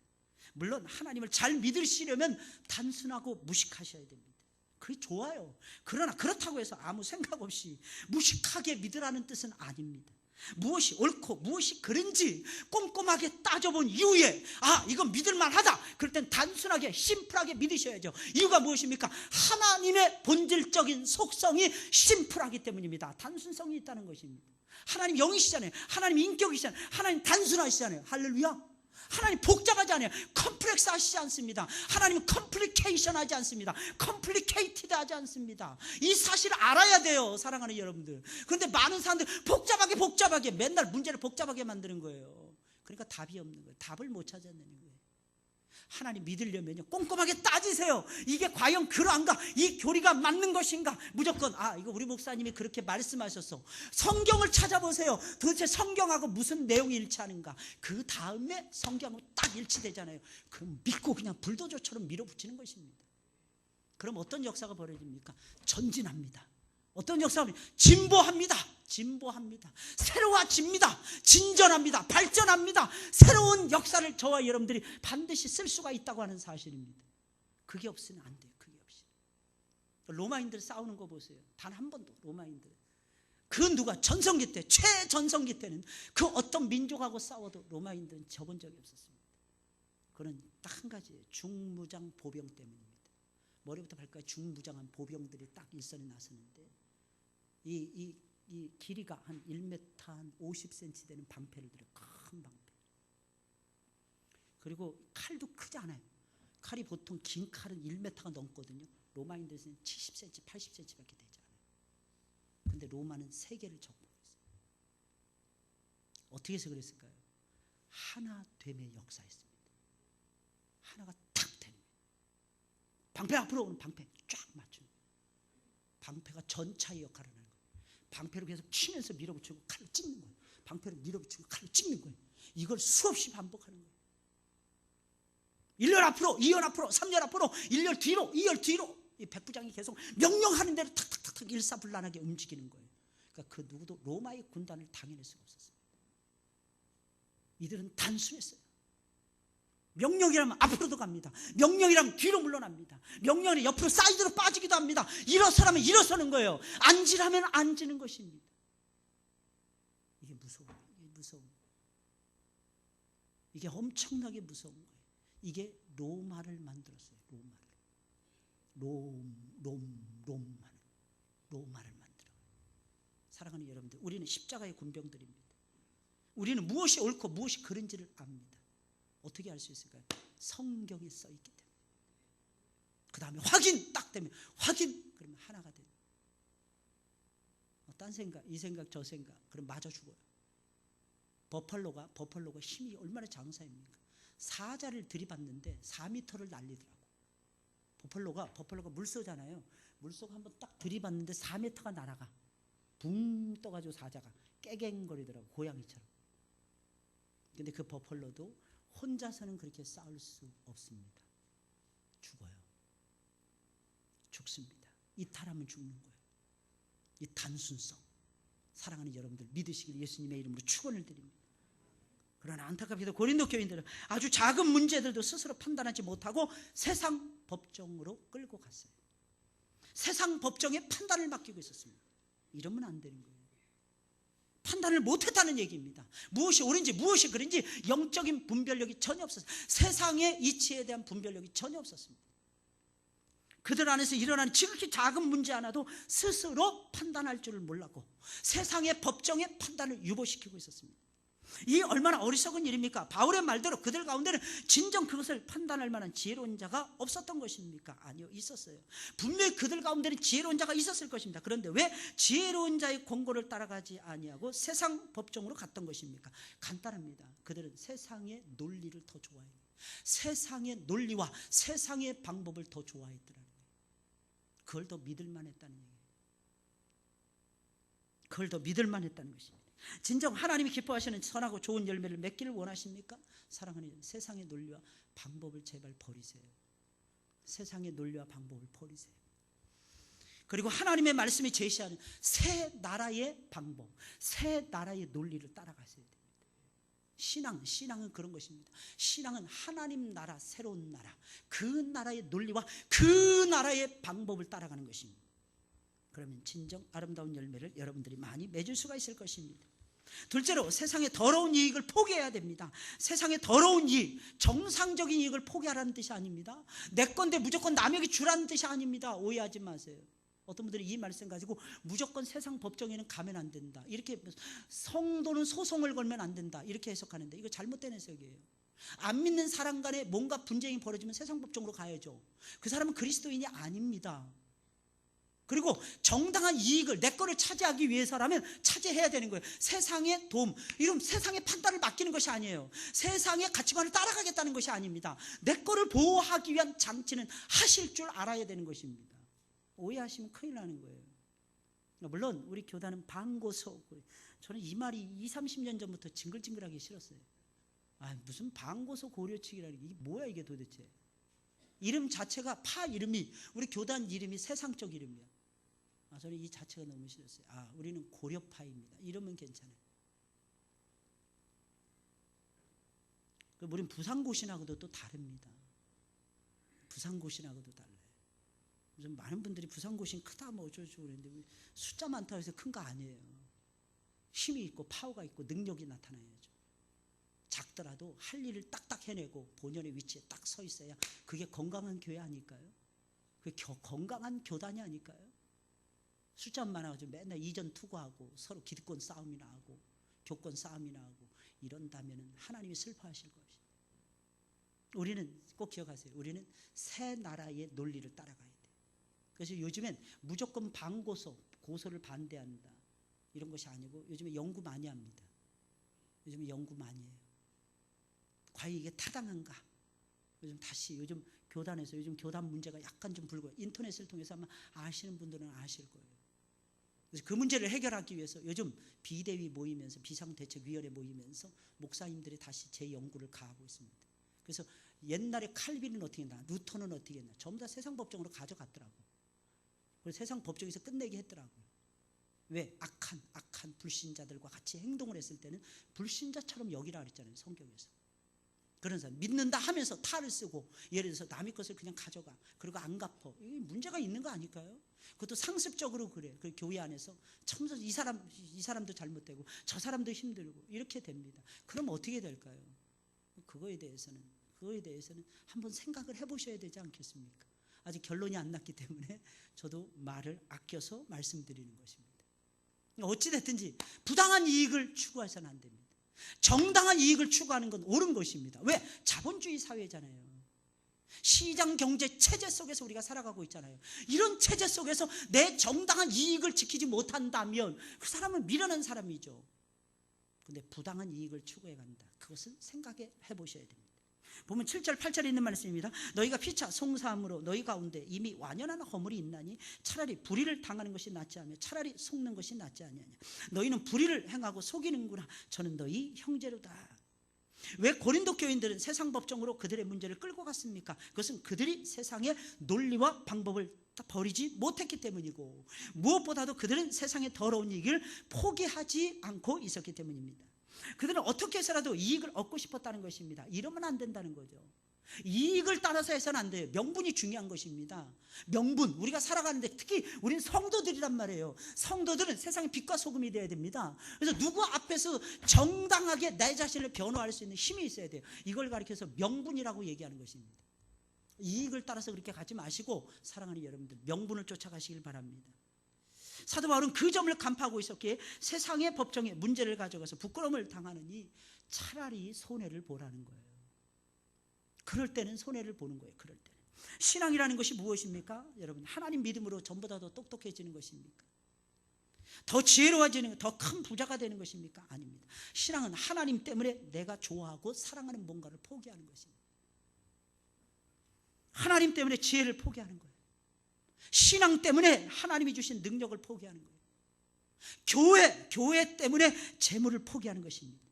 Speaker 1: 물론 하나님을 잘 믿으시려면 단순하고 무식하셔야 됩니다. 그게 좋아요. 그러나 그렇다고 해서 아무 생각 없이 무식하게 믿으라는 뜻은 아닙니다. 무엇이 옳고 무엇이 그른지 꼼꼼하게 따져본 이후에 이건 믿을만하다. 그럴 땐 단순하게 심플하게 믿으셔야죠. 이유가 무엇입니까? 하나님의 본질적인 속성이 심플하기 때문입니다. 단순성이 있다는 것입니다. 하나님 영이시잖아요. 하나님 인격이시잖아요. 하나님 단순하시잖아요. 할렐루야. 하나님 복잡하지 않아요. 컴플렉스 하시지 않습니다. 하나님은 컴플리케이션 하지 않습니다. 컴플리케이티드 하지 않습니다. 이 사실을 알아야 돼요, 사랑하는 여러분들. 그런데 많은 사람들 복잡하게 맨날 문제를 복잡하게 만드는 거예요. 그러니까 답이 없는 거예요. 답을 못 찾아내는 거예요. 하나님 믿으려면요, 꼼꼼하게 따지세요. 이게 과연 그러한가? 이 교리가 맞는 것인가? 무조건 이거 우리 목사님이 그렇게 말씀하셨어. 성경을 찾아보세요. 도대체 성경하고 무슨 내용이 일치하는가? 그 다음에 성경하고 딱 일치되잖아요. 그럼 믿고 그냥 불도저처럼 밀어붙이는 것입니다. 그럼 어떤 역사가 벌어집니까? 전진합니다. 어떤 역사가 진보합니다. 새로워집니다. 진전합니다. 발전합니다. 새로운 역사를 저와 여러분들이 반드시 쓸 수가 있다고 하는 사실입니다. 그게 없으면 안 돼요. 그게 없이. 로마인들 싸우는 거 보세요. 단 한 번도 로마인들. 그 누가 전성기 때, 최전성기 때는 그 어떤 민족하고 싸워도 로마인들은 접은 적이 없었습니다. 그건 딱 한 가지예요. 중무장 보병 때문입니다. 머리부터 발까지 중무장한 보병들이 딱 일선에 나섰는데 이 길이가 한 1m 한 50cm 되는 방패를 들여, 큰 방패. 그리고 칼도 크지 않아요. 칼이 보통 긴 칼은 1m가 넘거든요. 로마인들은 70cm, 80cm밖에 되지 않아요. 근데 로마는 3개를 정복했어요. 어떻게 해서 그랬을까요? 하나 됨의 역사였습니다. 하나가 탁 되는 거예요. 방패 앞으로 오는 방패 쫙 맞추는 거예요. 방패가 전차의 역할을 하는 거예요. 방패로 계속 치면서 밀어붙이고 칼로 찍는 거예요. 방패로 밀어붙이고 칼로 찍는 거예요. 이걸 수없이 반복하는 거예요. 1열 앞으로, 2열 앞으로, 3열 앞으로, 1열 뒤로, 2열 뒤로. 이 백부장이 계속 명령하는 대로 탁탁탁탁 일사불란하게 움직이는 거예요. 그러니까 그 누구도 로마의 군단을 당해낼 수가 없었습니다. 이들은 단순했어요. 명령이라면 앞으로도 갑니다. 명령이라면 뒤로 물러납니다. 명령이 옆으로 사이드로 빠지기도 합니다. 일어서라면 일어서는 거예요. 앉으라면 앉는 것입니다. 이게 무서워요. 이게 무서운 거예요. 이게 엄청나게 무서운 거예요. 이게 로마를 만들었어요. 로마를 만들어요. 사랑하는 여러분들, 우리는 십자가의 군병들입니다. 우리는 무엇이 옳고 무엇이 그른지를 압니다. 어떻게 알 수 있을까요? 성경에 써 있기 때문에. 그 다음에 확인 딱 되면 확인, 그러면 하나가 돼요. 딴 생각, 이 생각, 저 생각, 그럼 맞아 죽어요. 버팔로가 힘이 얼마나 장사입니까? 사자를 들이받는데 4m를 날리더라고. 버팔로가 물소잖아요. 물소가 한번 딱 들이받는데 4m가 날아가. 붕 떠가지고 사자가 깨갱거리더라고, 고양이처럼. 근데 그 버팔로도 혼자서는 그렇게 싸울 수 없습니다. 죽습니다. 이탈하면 죽는 거예요. 이 단순성, 사랑하는 여러분들 믿으시길 예수님의 이름으로 축원을 드립니다. 그러나 안타깝게도 고린도 교인들은 아주 작은 문제들도 스스로 판단하지 못하고 세상 법정으로 끌고 갔어요. 세상 법정에 판단을 맡기고 있었습니다. 이러면 안 되는 거예요. 판단을 못했다는 얘기입니다. 무엇이 옳은지 무엇이 그른지 영적인 분별력이 전혀 없었어요. 세상의 이치에 대한 분별력이 전혀 없었습니다. 그들 안에서 일어나는 지극히 작은 문제 하나도 스스로 판단할 줄을 몰랐고 세상의 법정에 판단을 유보시키고 있었습니다. 이 얼마나 어리석은 일입니까? 바울의 말대로 그들 가운데는 진정 그것을 판단할 만한 지혜로운 자가 없었던 것입니까? 아니요, 있었어요. 분명히 그들 가운데는 지혜로운 자가 있었을 것입니다. 그런데 왜 지혜로운 자의 권고를 따라가지 아니하고 세상 법정으로 갔던 것입니까? 간단합니다. 그들은 세상의 논리를 더 좋아해요. 세상의 논리와 세상의 방법을 더 좋아했더라는 거예요. 그걸 더 믿을만 했다는 얘기예요. 그걸 더 믿을만 했다는 것입니다. 진정 하나님이 기뻐하시는 선하고 좋은 열매를 맺기를 원하십니까? 사랑하는 여러분, 세상의 논리와 방법을 제발 버리세요. 세상의 논리와 방법을 버리세요. 그리고 하나님의 말씀이 제시하는 새 나라의 방법, 새 나라의 논리를 따라가셔야 됩니다. 신앙은 그런 것입니다. 신앙은 하나님 나라, 새로운 나라, 그 나라의 논리와 그 나라의 방법을 따라가는 것입니다. 그러면 진정 아름다운 열매를 여러분들이 많이 맺을 수가 있을 것입니다. 둘째로 세상의 더러운 이익을 포기해야 됩니다. 세상의 더러운 이익, 정상적인 이익을 포기하라는 뜻이 아닙니다. 내 건데 무조건 남에게 주라는 뜻이 아닙니다. 오해하지 마세요. 어떤 분들이 이 말씀 가지고 무조건 세상 법정에는 가면 안 된다, 이렇게 성도는 소송을 걸면 안 된다, 이렇게 해석하는데 이거 잘못된 해석이에요. 안 믿는 사람 간에 뭔가 분쟁이 벌어지면 세상 법정으로 가야죠. 그 사람은 그리스도인이 아닙니다. 그리고 정당한 이익을 내 거를 차지하기 위해서라면 차지해야 되는 거예요. 세상의 도움, 이런 세상의 판단을 맡기는 것이 아니에요. 세상의 가치관을 따라가겠다는 것이 아닙니다. 내 거를 보호하기 위한 장치는 하실 줄 알아야 되는 것입니다. 오해하시면 큰일 나는 거예요. 물론 우리 교단은 방고소, 저는 이 말이 20, 30년 전부터 징글징글하기 싫었어요. 무슨 방고소 고려치기라는 게 이게 뭐야 이게 도대체. 이름 자체가 이름이, 우리 교단 이름이 세상적 이름이야. 저는 이 자체가 너무 싫었어요. 우리는 고려파입니다. 이러면 괜찮아요. 우리는 부산고신하고도 또 다릅니다. 부산고신하고도 달라요. 요즘 많은 분들이 부산고신 크다 뭐 어쩌고 그러는데 숫자 많다고 해서 큰 거 아니에요. 힘이 있고 파워가 있고 능력이 나타나야죠. 작더라도 할 일을 딱딱 해내고 본연의 위치에 딱 서 있어야 그게 건강한 교회 아닐까요? 그게 건강한 교단이 아닐까요? 숫자만 많아가지고 맨날 이전 투구하고 서로 기득권 싸움이나 하고 교권 싸움이나 하고 이런다면 하나님이 슬퍼하실 것이에요. 우리는 꼭 기억하세요. 우리는 새 나라의 논리를 따라가야 돼요. 그래서 요즘엔 무조건 고소를 반대한다 이런 것이 아니고 요즘에 연구 많이 합니다. 요즘에 연구 많이 해요. 과연 이게 타당한가? 요즘 교단에서 요즘 교단 문제가 약간 좀 불거해요. 인터넷을 통해서 아마 아시는 분들은 아실 거예요. 그래서 그 문제를 해결하기 위해서 요즘 비대위 모이면서 비상대책위원회 모이면서 목사님들이 다시 재연구를 가하고 있습니다. 그래서 옛날에 칼빈은 어떻게 했나, 루터는 어떻게 했나, 전부 다 세상 법정으로 가져갔더라고요. 그래서 세상 법정에서 끝내게 했더라고요. 왜? 악한 불신자들과 같이 행동을 했을 때는 불신자처럼 여기라 그랬잖아요. 성경에서. 그런 사람 믿는다 하면서 탈을 쓰고 예를 들어서 남의 것을 그냥 가져가 그리고 안 갚어. 이게 문제가 있는 거 아닐까요? 그것도 상습적으로 그래. 그 교회 안에서 참 이 사람도 잘못되고 저 사람도 힘들고 이렇게 됩니다. 그럼 어떻게 될까요? 그거에 대해서는 한번 생각을 해보셔야 되지 않겠습니까? 아직 결론이 안 났기 때문에 저도 말을 아껴서 말씀드리는 것입니다. 어찌됐든지 부당한 이익을 추구해서는 안 됩니다. 정당한 이익을 추구하는 건 옳은 것입니다. 왜? 자본주의 사회잖아요. 시장 경제 체제 속에서 우리가 살아가고 있잖아요. 이런 체제 속에서 내 정당한 이익을 지키지 못한다면 그 사람은 미련한 사람이죠. 그런데 부당한 이익을 추구해 간다. 그것을 생각해 보셔야 됩니다. 보면 7절 8절에 있는 말씀입니다. 너희가 피차 송사함으로 너희 가운데 이미 완연한 허물이 있나니 차라리 불의를 당하는 것이 낫지 않으며 차라리 속는 것이 낫지 아니하냐. 너희는 불의를 행하고 속이는구나. 저는 너희 형제로다. 왜 고린도 교인들은 세상 법정으로 그들의 문제를 끌고 갔습니까? 그것은 그들이 세상의 논리와 방법을 버리지 못했기 때문이고 무엇보다도 그들은 세상의 더러운 이익을 포기하지 않고 있었기 때문입니다. 그들은 어떻게 해서라도 이익을 얻고 싶었다는 것입니다. 이러면 안 된다는 거죠. 이익을 따라서 해서는 안 돼요. 명분이 중요한 것입니다. 명분, 우리가 살아가는데 특히 우리는 성도들이란 말이에요. 성도들은 세상의 빛과 소금이 되어야 됩니다. 그래서 누구 앞에서 정당하게 내 자신을 변호할 수 있는 힘이 있어야 돼요. 이걸 가리켜서 명분이라고 얘기하는 것입니다. 이익을 따라서 그렇게 가지 마시고 사랑하는 여러분들 명분을 쫓아가시길 바랍니다. 사도 바울은 그 점을 간파하고 있었기에 세상의 법정에 문제를 가져가서 부끄러움을 당하느니 차라리 손해를 보라는 거예요. 그럴 때는 손해를 보는 거예요. 그럴 때는. 신앙이라는 것이 무엇입니까? 여러분, 하나님 믿음으로 전보다 더 똑똑해지는 것입니까? 더 지혜로워지는, 더 큰 부자가 되는 것입니까? 아닙니다. 신앙은 하나님 때문에 내가 좋아하고 사랑하는 뭔가를 포기하는 것입니다. 하나님 때문에 지혜를 포기하는 거예요. 신앙 때문에 하나님이 주신 능력을 포기하는 거예요. 교회 때문에 재물을 포기하는 것입니다.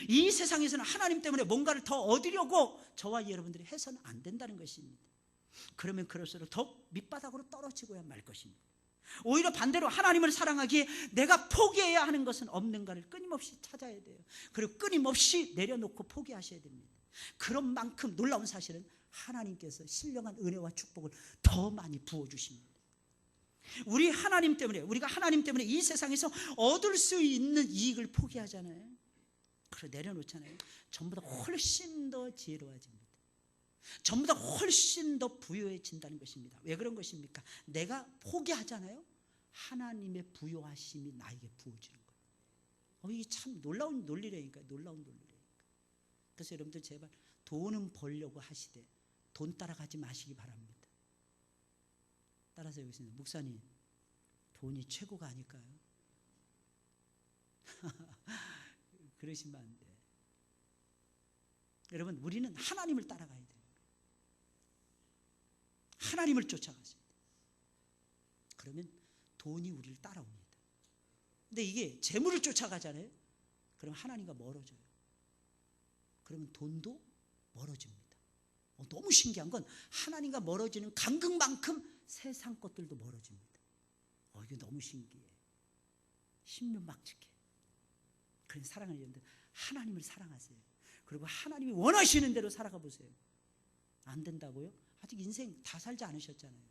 Speaker 1: 이 세상에서는 하나님 때문에 뭔가를 더 얻으려고 저와 여러분들이 해서는 안 된다는 것입니다. 그러면 그럴수록 더 밑바닥으로 떨어지고야 말 것입니다. 오히려 반대로 하나님을 사랑하기에 내가 포기해야 하는 것은 없는가를 끊임없이 찾아야 돼요. 그리고 끊임없이 내려놓고 포기하셔야 됩니다. 그런 만큼 놀라운 사실은 하나님께서 신령한 은혜와 축복을 더 많이 부어주십니다. 우리가 하나님 때문에 이 세상에서 얻을 수 있는 이익을 포기하잖아요. 그걸 내려놓잖아요. 전부 다 훨씬 더 지혜로워집니다. 전부 다 훨씬 더 부유해진다는 것입니다. 왜 그런 것입니까? 내가 포기하잖아요. 하나님의 부유하심이 나에게 부어지는 거예요. 이게 참 놀라운 논리라니까요. 놀라운 논리라니까. 그래서 여러분들 제발 돈은 벌려고 하시되 돈 따라가지 마시기 바랍니다. 따라서 여기 있습니다. 목사님, 돈이 최고가 아닐까요? 그러시면 안 돼. 여러분, 우리는 하나님을 따라가야 돼요. 하나님을 쫓아가셔야 돼요. 그러면 돈이 우리를 따라옵니다. 근데 이게 재물을 쫓아가잖아요. 그럼 하나님과 멀어져요. 그러면 돈도 멀어집니다. 너무 신기한 건 하나님과 멀어지는 간극만큼 세상 것들도 멀어집니다. 이게 너무 신기해. 신묘막측해. 그런 사랑하는 여러분들, 하나님을 사랑하세요. 그리고 하나님이 원하시는 대로 살아가 보세요. 안 된다고요? 아직 인생 다 살지 않으셨잖아요.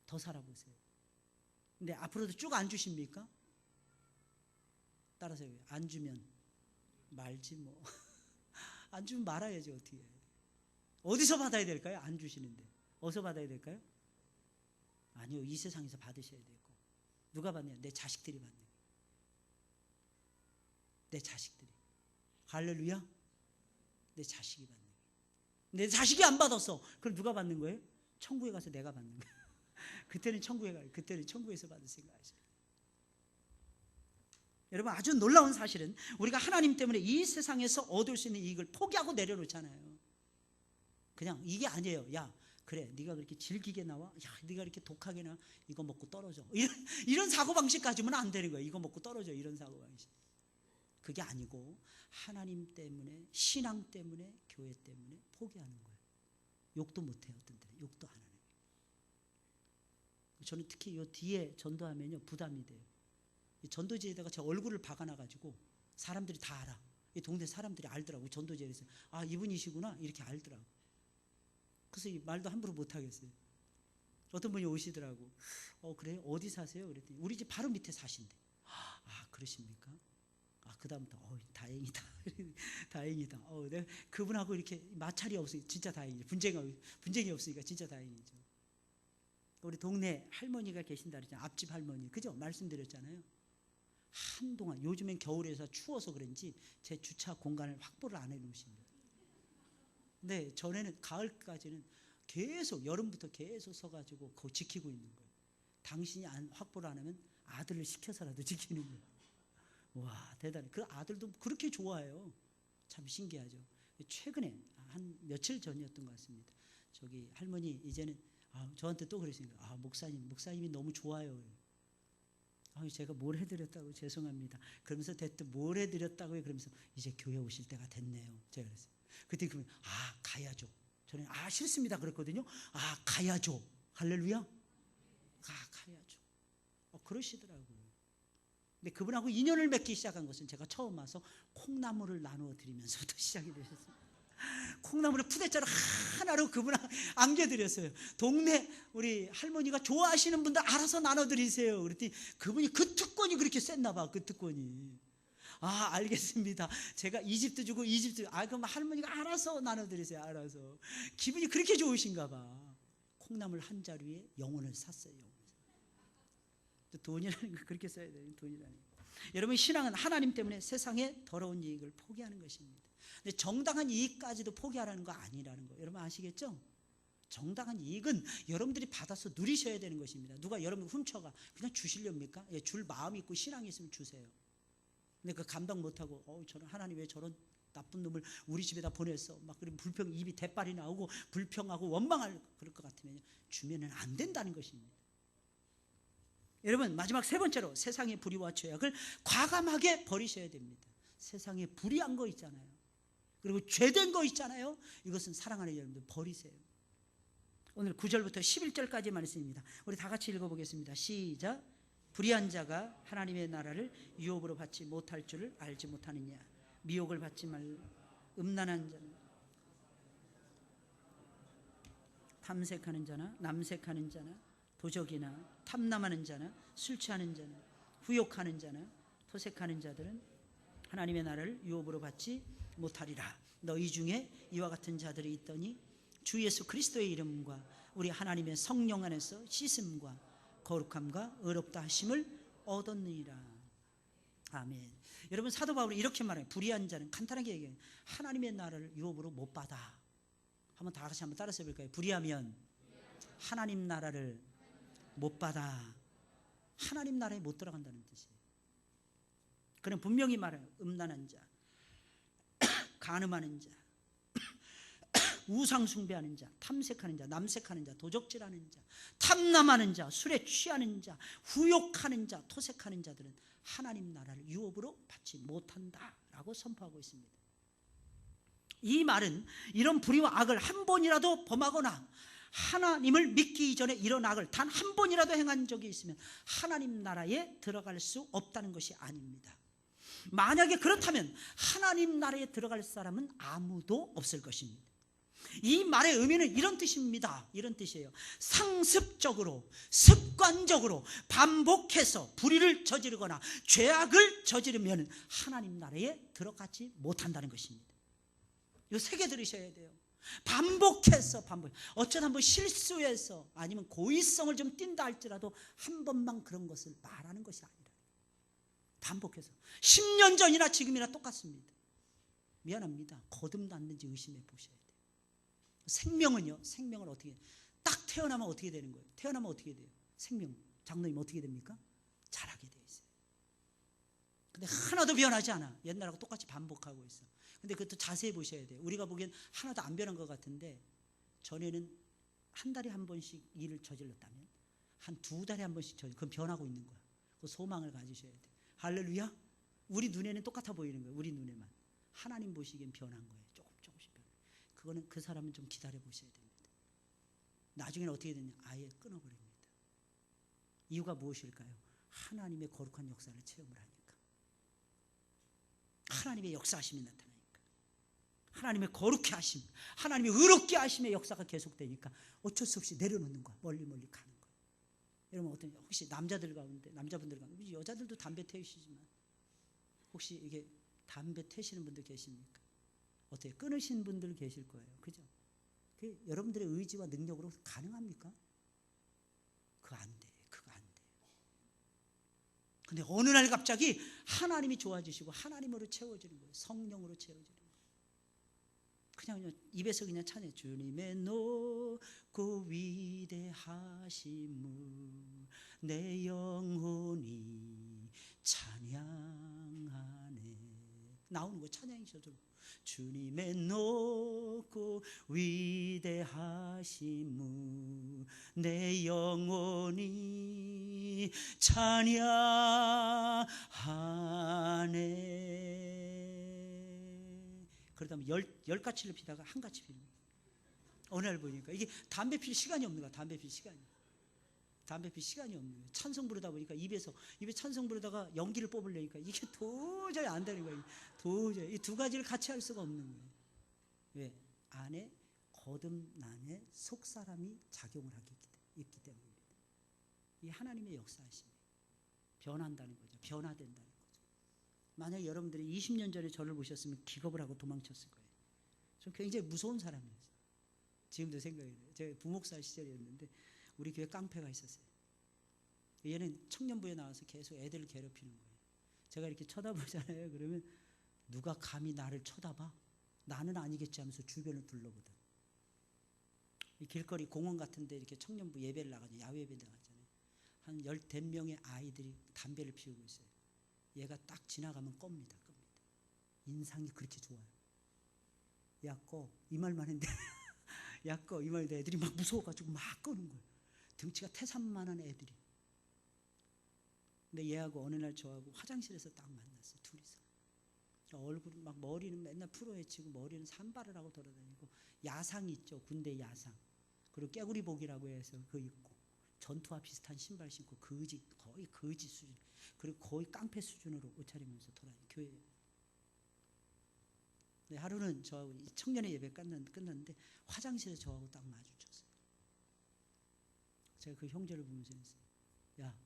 Speaker 1: 더 살아보세요. 근데 앞으로도 쭉 안 주십니까? 따라서 안 주면 말지 뭐. 안 주면 말아야지 어떻게. 어디서 받아야 될까요? 안 주시는데. 어디서 받아야 될까요? 아니요, 이 세상에서 받으셔야 되고. 누가 받냐? 내 자식들이 받는 거예요. 내 자식들이. 할렐루야. 내 자식이 받는 거예요. 내 자식이 안 받았어. 그럼 누가 받는 거예요? 천국에 가서 내가 받는 거예요. 그때는 천국에 가요. 그때는 천국에서 받을 생각하죠. 여러분, 아주 놀라운 사실은 우리가 하나님 때문에 이 세상에서 얻을 수 있는 이익을 포기하고 내려놓잖아요. 그냥 이게 아니에요. 야, 그래, 네가 그렇게 질기게 나와? 야, 네가 이렇게 독하게 나와? 이거 먹고 떨어져. 이런 사고방식 가지면 안 되는 거예요. 이거 먹고 떨어져. 이런 사고방식. 그게 아니고 하나님 때문에, 신앙 때문에, 교회 때문에 포기하는 거예요. 욕도 못해요. 어떤 때는 욕도 안 하는 거예요. 저는 특히 이 뒤에 전도하면요 부담이 돼요. 이 전도지에다가 제 얼굴을 박아놔가지고 사람들이 다 알아. 이 동네 사람들이 알더라고. 전도지에서 아, 이분이시구나 이렇게 알더라고. 그래서 이 말도 함부로 못 하겠어요. 어떤 분이 오시더라고. 그래요? 어디 사세요? 그랬더니 우리 집 바로 밑에 사신대. 아, 그러십니까? 아, 그다음부터 다행이다. 다행이다. 내가 그분하고 이렇게 마찰이 없으니까 진짜 다행이죠. 분쟁이 없으니까 진짜 다행이죠. 우리 동네 할머니가 계신다 그랬잖아요. 앞집 할머니. 그죠? 말씀드렸잖아요. 한동안, 요즘엔 겨울에서 추워서 그런지 제 주차 공간을 확보를 안 해놓으십니다. 근데 전에는 가을까지는 계속, 여름부터 계속 서가지고 그거 지키고 있는 거예요. 당신이 확보를 안 하면 아들을 시켜서라도 지키는 거예요. 와, 대단해. 그 아들도 그렇게 좋아해요. 참 신기하죠. 최근에 한 며칠 전이었던 것 같습니다. 저기 할머니 이제는 저한테 또 그러시니까 목사님이 너무 좋아요. 제가 뭘 해드렸다고 죄송합니다. 그러면서 대뜸 뭘 해드렸다고요? 그러면서 이제 교회 오실 때가 됐네요. 제가 그랬어요. 그때 그러면 가야죠. 저는 싫습니다 그랬거든요. 가야죠. 할렐루야. 가야죠. 그러시더라고요. 근데 그분하고 인연을 맺기 시작한 것은 제가 처음 와서 콩나물을 나누어 드리면서부터 시작이 되셨어요. 콩나물을 푸대자루 하나로 그분 안겨드렸어요. 동네 우리 할머니가 좋아하시는 분들 알아서 나눠드리세요. 그랬더니 그분이 그 특권이 그렇게 셌나 봐. 그 특권이. 알겠습니다. 제가 이 집도 주고 이 집도 주고. 그럼 할머니가 알아서 나눠드리세요. 알아서. 기분이 그렇게 좋으신가 봐. 콩나물 한 자루에 영혼을 샀어요. 돈이라는 거 그렇게 써야 돼요. 돈이라는 거. 여러분, 신앙은 하나님 때문에 세상의 더러운 이익을 포기하는 것입니다. 근데 정당한 이익까지도 포기하라는 거 아니라는 거 여러분 아시겠죠? 정당한 이익은 여러분들이 받아서 누리셔야 되는 것입니다. 누가 여러분 훔쳐가 그냥 주시렵니까? 줄 마음이 있고 신앙이 있으면 주세요. 근데 그 감당 못하고 저는 하나님 왜 저런 나쁜 놈을 우리 집에다 보냈어? 막 그러면 입이 대빨이 나오고 불평하고 원망할 그럴 것 같으면 주면은 안 된다는 것입니다. 여러분, 마지막 세 번째로 세상의 불의와 죄악을 과감하게 버리셔야 됩니다. 세상에 불의한 거 있잖아요. 그리고 죄된 거 있잖아요. 이것은 사랑하는 여러분들 버리세요. 오늘 9절부터 11절까지 말씀입니다. 우리 다 같이 읽어보겠습니다. 시작. 불의한 자가 하나님의 나라를 유업으로 받지 못할 줄을 알지 못하느냐. 미혹을 받지 말라. 음란한 자는, 탐색하는 자나 남색하는 자나 도적이나 탐남하는 자나 술 취하는 자나 후욕하는 자나 토색하는 자들은 하나님의 나라를 유업으로 받지 못하리라. 너희 중에 이와 같은 자들이 있더니 주 예수 그리스도의 이름과 우리 하나님의 성령 안에서 씻음과 거룩함과 의롭다 하심을 얻었느니라. 아멘. 여러분 사도 바울이 이렇게 말해요. 불의한 자는 간단하게 얘기해요. 하나님의 나라를 유업으로 못 받아. 한번 다 같이 한번 따라서 해볼까요? 불의하면 하나님 나라를 못 받아. 하나님 나라에 못 들어간다는 뜻이에요. 그는 분명히 말해요. 음란한 자, 간음하는 자, 우상 숭배하는 자, 탐색하는 자, 남색하는 자, 도적질하는 자, 탐남하는 자, 술에 취하는 자, 후욕하는 자, 토색하는 자들은 하나님 나라를 유업으로 받지 못한다라고 선포하고 있습니다. 이 말은 이런 불의와 악을 한 번이라도 범하거나 하나님을 믿기 이전에 이런 악을 단 한 번이라도 행한 적이 있으면 하나님 나라에 들어갈 수 없다는 것이 아닙니다. 만약에 그렇다면 하나님 나라에 들어갈 사람은 아무도 없을 것입니다. 이 말의 의미는 이런 뜻입니다. 이런 뜻이에요. 상습적으로, 습관적으로 반복해서 불의를 저지르거나 죄악을 저지르면 하나님 나라에 들어가지 못한다는 것입니다. 이거 새겨 들으셔야 돼요. 반복해서 어쩌다 한번 실수해서 아니면 고의성을 좀 띈다 할지라도 한 번만 그런 것을 말하는 것이 아니라 반복해서 10년 전이나 지금이나 똑같습니다. 미안합니다. 거듭났는지 의심해 보셔야 돼요. 생명은요, 생명을 어떻게 해요? 딱 태어나면 어떻게 되는 거예요? 태어나면 어떻게 돼요? 생명, 장로님 어떻게 됩니까? 자라게 돼 있어요. 근데 하나도 변하지 않아. 옛날하고 똑같이 반복하고 있어. 근데 그것도 자세히 보셔야 돼요. 우리가 보기엔 하나도 안 변한 것 같은데 전에는 한 달에 한 번씩 일을 저질렀다면 한 2달에 한 번씩 그건 변하고 있는 거야. 그 소망을 가지셔야 돼요. 할렐루야. 우리 눈에는 똑같아 보이는 거예요. 우리 눈에만. 하나님 보시기엔 변한 거예요. 조금씩 변해. 그거는 그 사람은 좀 기다려 보셔야 됩니다. 나중에는 어떻게 되냐? 아예 끊어버립니다. 이유가 무엇일까요? 하나님의 거룩한 역사를 체험을 하니까. 하나님의 역사하심이 나타나니까. 하나님의 거룩해 하심, 하나님의 의롭게 하심의 역사가 계속되니까 어쩔 수 없이 내려놓는 거야. 멀리 가는 거야. 여러분 어떤 혹시 남자분들 가운데 여자들도 담배 태우시지만 혹시 이게 담배 태우시는 분들 계십니까? 어떻게 끊으신 분들 계실 거예요. 그죠? 그 여러분들의 의지와 능력으로 가능합니까? 그거 안 돼. 근데 어느 날 갑자기 하나님이 좋아지시고 하나님으로 채워지는 거예요. 성령으로 채워지는 거예요. 그냥 입에서 그냥 찬양. 주님의 높고 위대하심을 내 영혼이 찬양하네. 나오는 거 찬양이셔도. 주님의 높고 위대하심을 내 영혼이 찬양하네. 그러다면 열 가치를 피다가 한 가치 피는 거예요. 어느 날 보니까 이게 담배 필 시간이 없는 거야. 담배 필 시간이 없는 거예요. 찬송 부르다 보니까 입에 찬송 부르다가 연기를 뽑으려니까 이게 도저히 안 되는 거예요. 도저히 이 두 가지를 같이 할 수가 없는 거예요. 왜? 안에 거듭남의 속사람이 작용을 있기 때문입니다. 이 하나님의 역사하심이 변한다는 거죠. 변화된다는 거죠. 만약 여러분들이 20년 전에 저를 보셨으면 기겁을 하고 도망쳤을 거예요. 저 굉장히 무서운 사람이었어요. 지금도 생각이 나요. 제가 부목사 시절이었는데 우리 교회 깡패가 있었어요. 얘는 청년부에 나와서 계속 애들을 괴롭히는 거예요. 제가 이렇게 쳐다보잖아요. 그러면 누가 감히 나를 쳐다봐? 나는 아니겠지 하면서 주변을 둘러보던. 이 길거리 공원 같은 데 이렇게 청년부 예배를 나가죠. 야외 예배 나갔잖아요. 한 10명의 아이들이 담배를 피우고 있어요. 얘가 딱 지나가면 껍니다. 인상이 그렇게 좋아요. 야 꺼. 이 말만 했는데 야 꺼. 이 말인데 애들이 막 무서워가지고 막 꺼는 거예요. 등치가 태산만한 애들이. 근데 얘하고 어느 날 저하고 화장실에서 딱 만났어요. 둘이서. 얼굴 막 머리는 맨날 풀어헤치고 머리는 산발을 하고 돌아다니고 야상 있죠. 군대 야상. 그리고 깨구리복이라고 해서 그거 입고 전투와 비슷한 신발 신고 거의 거지 수준. 그리고 거의 깡패 수준으로 옷차리면서 돌아다니는 교회에. 근데 하루는 저하고 청년의 예배 끝났는데 화장실에 저하고 딱 마주쳤어요. 제가 그 형제를 보면서 했어요. 야,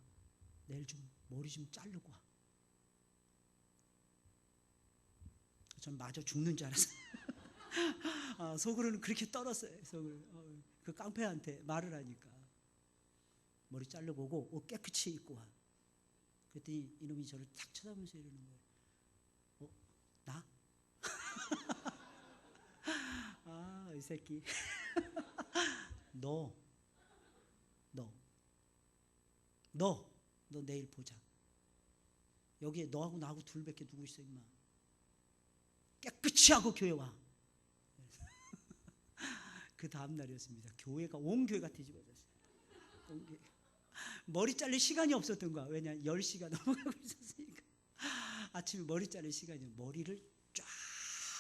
Speaker 1: 내일 좀 머리 좀 자르고 와. 전 마저 죽는 줄 알았어요. 속으로는 그렇게 떨었어요. 그 깡패한테 말을 하니까 머리 자르고 오고 옷 깨끗이 입고 와. 그랬더니 이놈이 저를 탁 쳐다보면서 이러는 거예요. 나? 아, 이 새끼. 너 내일 보자. 여기에 너하고 나하고 둘밖에 누구 있어 임마. 깨끗이 하고 교회 와. 그 다음 날이었습니다. 교회가 온 교회가 뒤집어졌어요. 온 교회. 머리 자를 시간이 없었던 거야. 왜냐 10시가 넘어가고 있었으니까. 아침에 머리 자를 시간이 머리를 쫙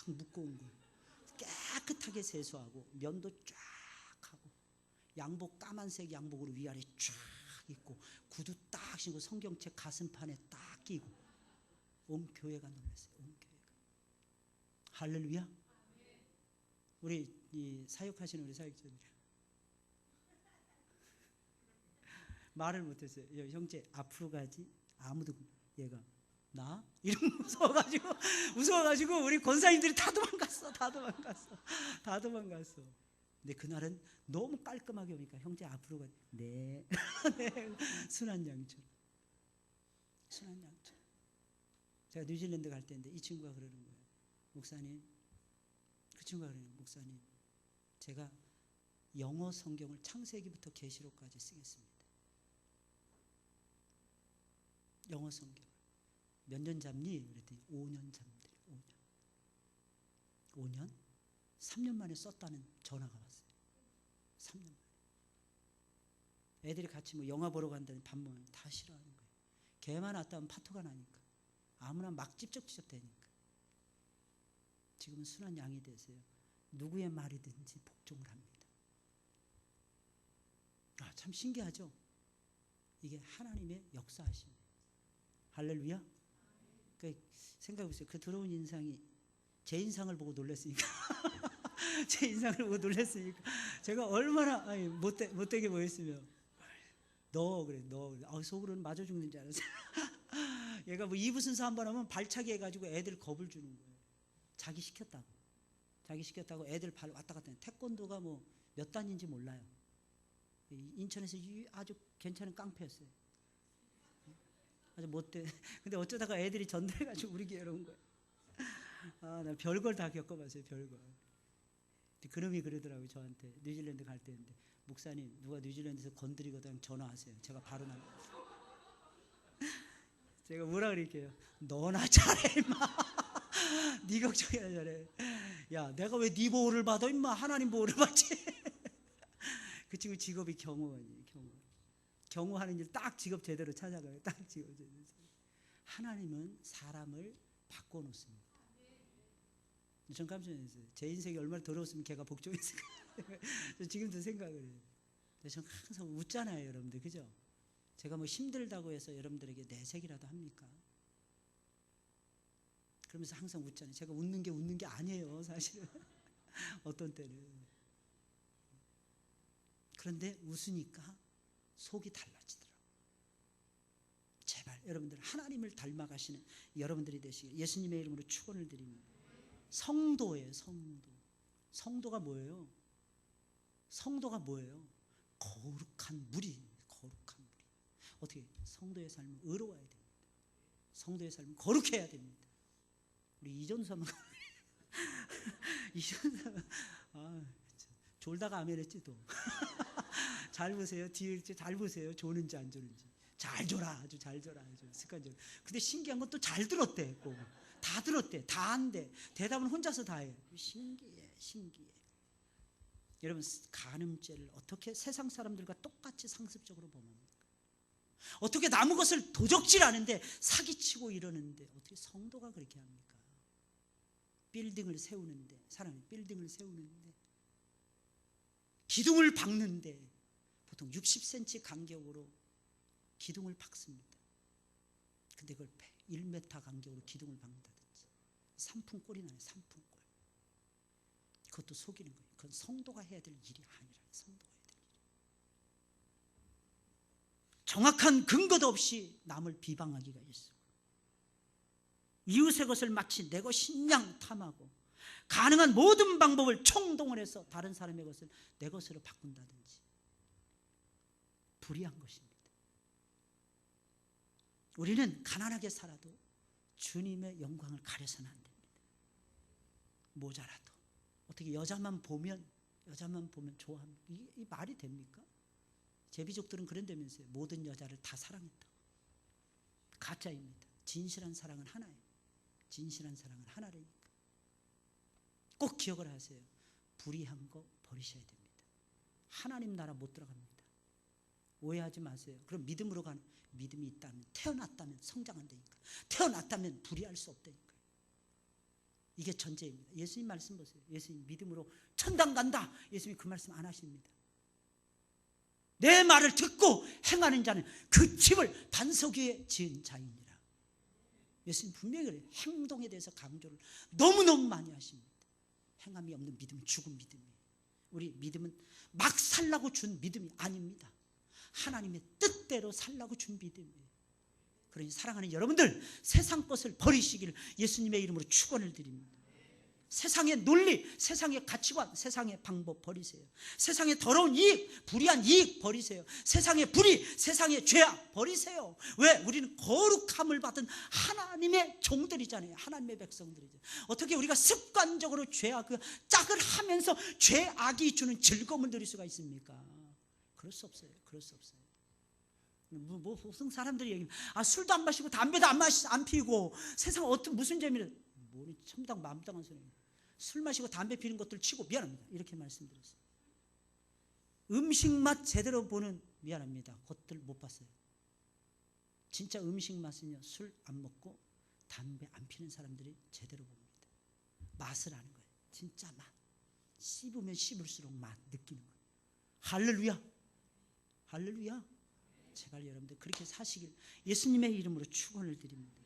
Speaker 1: 묶어온 거예요. 깨끗하게 세수하고 면도 쫙 하고 양복 까만색 양복으로 위아래 쫙 입고 구두 딱 신고 성경책 가슴판에 딱 끼고 온 교회가 놀랐어요. 온 교회가. 할렐루야. 우리 이 사역하시는 우리 사역자들 말을 못했어요. 형제 앞으로 가지. 아무도 얘가 나? 이런 무서워가지고 우리 권사님들이 다 도망갔어. 근데 그날은 너무 깔끔하게 오니까 형제 앞으로 가지. 네. 네. 순한 양처럼. 제가 뉴질랜드 갈 때인데 이 친구가 그러는 거예요. 목사님, 그 친구가 그러는 거예요. 목사님, 제가 영어 성경을 창세기부터 계시록까지 쓰겠습니다. 영어 성경. 몇 년 잡니? 그랬더니 5년 잡니다. 5년? 3년 만에 썼다는 전화가 왔어요. 3년 만에. 애들이 같이 뭐 영화 보러 간다는 밥 먹으면 다 싫어하는 거예요. 걔만 왔다면 파토가 나니까. 아무나 막 찝쩍찝쩍 대니까. 지금은 순한 양이 되세요. 누구의 말이든지 복종을 합니다. 아, 참 신기하죠? 이게 하나님의 역사하십니다. 할렐루야. 그러니까 생각해보세요. 그 들어온 인상이 제 인상을 보고 놀랐으니까 제가 얼마나 못되게 보였으면 너 그래. 속으로는 맞아 죽는 줄 알았어요. 얘가 뭐 이부 순서 한 번 하면 발차기 해가지고 애들 겁을 주는 거예요. 자기 시켰다고 애들 발 왔다 갔다 해. 태권도가 뭐 몇 단인지 몰라요. 인천에서 아주 괜찮은 깡패였어요. 아주 못돼. 근데 어쩌다가 애들이 전달해가지고 우리 교회로 온 거예요. 아, 나 별걸 다 겪어봤어요. 별걸. 그놈이 그러더라고요. 저한테 뉴질랜드 갈 때인데 목사님 누가 뉴질랜드에서 건드리거든 전화하세요. 제가 바로 나가요. 제가 뭐라 그럴게요. 너나 잘해 임마. 네 걱정이나 잘해. 야 내가 왜 네 보호를 받아 임마. 하나님 보호를 받지. 그 친구 직업이 경호원이에요. 경호하는 일 딱 직업 제대로 찾아가요. 딱 직업 제대로. 하나님은 사람을 바꿔놓습니다. 전 깜짝 놀랐어요. 제 인생이 얼마나 더러웠으면 걔가 복종했을까. 지금도 생각을 해요. 저는 항상 웃잖아요, 여러분들. 그죠? 제가 뭐 힘들다고 해서 여러분들에게 내색이라도 합니까? 그러면서 항상 웃잖아요. 제가 웃는 게 아니에요, 사실은. 어떤 때는. 그런데 웃으니까 속이 달라지더라고요. 제발 여러분들 하나님을 닮아가시는 여러분들이 되시길 예수님의 이름으로 축원을 드립니다. 성도예요. 성도가 뭐예요? 거룩한 물이. 어떻게? 성도의 삶은 의로워야 됩니다. 성도의 삶은 거룩해야 됩니다. 우리 이전사만 졸다가 아멘했지 또. 잘 보세요. 뒤에 잘 보세요. 조는지 안 조는지. 잘 졸아. 아주 잘 졸아. 아주 습관적으로. 근데 신기한 건 또 잘 들었대. 꼭. 다 들었대. 다 한대. 대답은 혼자서 다 해. 신기해. 여러분 간음죄를 어떻게 세상 사람들과 똑같이 상습적으로 범합니까? 어떻게 남의 것을 도적질하는데 사기치고 이러는데 어떻게 성도가 그렇게 합니까? 사람이 빌딩을 세우는데 기둥을 박는데 보통 60cm 간격으로 기둥을 박습니다. 근데 그걸 1m 간격으로 기둥을 박는다든지 산풍골이 나요. 산풍골. 그것도 속이는 거예요. 그건 성도가 해야 될 일이 아니라 성도가 해야 될 일. 정확한 근거도 없이 남을 비방하기가 있어. 이웃의 것을 마치 내 것인 양 탐하고 가능한 모든 방법을 총동원해서 다른 사람의 것을 내 것으로 바꾼다든지 불의한 것입니다. 우리는 가난하게 살아도 주님의 영광을 가려서는 안 됩니다. 모자라도 어떻게 여자만 보면 좋아합니까? 이 말이 됩니까? 제비족들은 그런다면서요. 모든 여자를 다 사랑했다고. 가짜입니다. 진실한 사랑은 하나예요. 진실한 사랑은 하나라니까. 꼭 기억을 하세요. 불의한 거 버리셔야 됩니다. 하나님 나라 못 들어갑니다. 오해하지 마세요. 그럼 믿음으로 가는, 믿음이 있다면, 태어났다면 성장한다니까. 태어났다면 불의할 수 없다니까. 이게 전제입니다. 예수님 말씀 보세요. 예수님 믿음으로 천당 간다. 예수님이 그 말씀 안 하십니다. 내 말을 듣고 행하는 자는 그 집을 반석 위에 지은 자이니라. 예수님 분명히 그래요. 행동에 대해서 강조를 너무너무 많이 하십니다. 행함이 없는 믿음은 죽은 믿음이에요. 우리 믿음은 막 살라고 준 믿음이 아닙니다. 하나님의 뜻대로 살라고 준 믿음이에요. 그러니 사랑하는 여러분들, 세상 것을 버리시기를 예수님의 이름으로 축원을 드립니다. 세상의 논리, 세상의 가치관, 세상의 방법 버리세요. 세상의 더러운 이익, 불의한 이익 버리세요. 세상의 불의, 세상의 죄악 버리세요. 왜? 우리는 거룩함을 받은 하나님의 종들이잖아요. 하나님의 백성들이죠. 어떻게 우리가 습관적으로 죄악, 짝을 하면서 죄악이 주는 즐거움을 누릴 수가 있습니까? 그럴 수 없어요. 그럴 수 없어요. 무슨 사람들이 얘기하면 술도 안 마시고 담배도 안 피우고 세상 어떤 무슨 재미를, 뭐는 참당 마음당한 소리. 술 마시고 담배 피는 것들 치고 미안합니다. 이렇게 말씀드렸어요. 음식 맛 제대로 보는, 미안합니다. 그것들 못 봤어요. 진짜 음식 맛은요, 술 안 먹고 담배 안 피는 사람들이 제대로 봅니다. 맛을 아는 거예요. 진짜 맛. 씹으면 씹을수록 맛 느끼는 거예요. 할렐루야. 할렐루야. 제발 여러분들 그렇게 사시길 예수님의 이름으로 축원을 드립니다.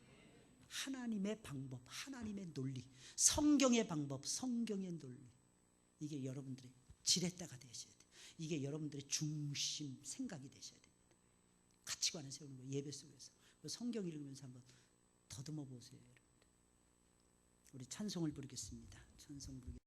Speaker 1: 하나님의 방법, 하나님의 논리, 성경의 방법, 성경의 논리, 이게 여러분들의 지렛대가 되셔야 돼요. 이게 여러분들의 중심 생각이 되셔야 됩니다. 가치관을 세우는 거, 예배 속에서 성경 읽으면서 한번 더듬어 보세요. 여러분들. 우리 찬송을 부르겠습니다. 찬송 부르겠습니다.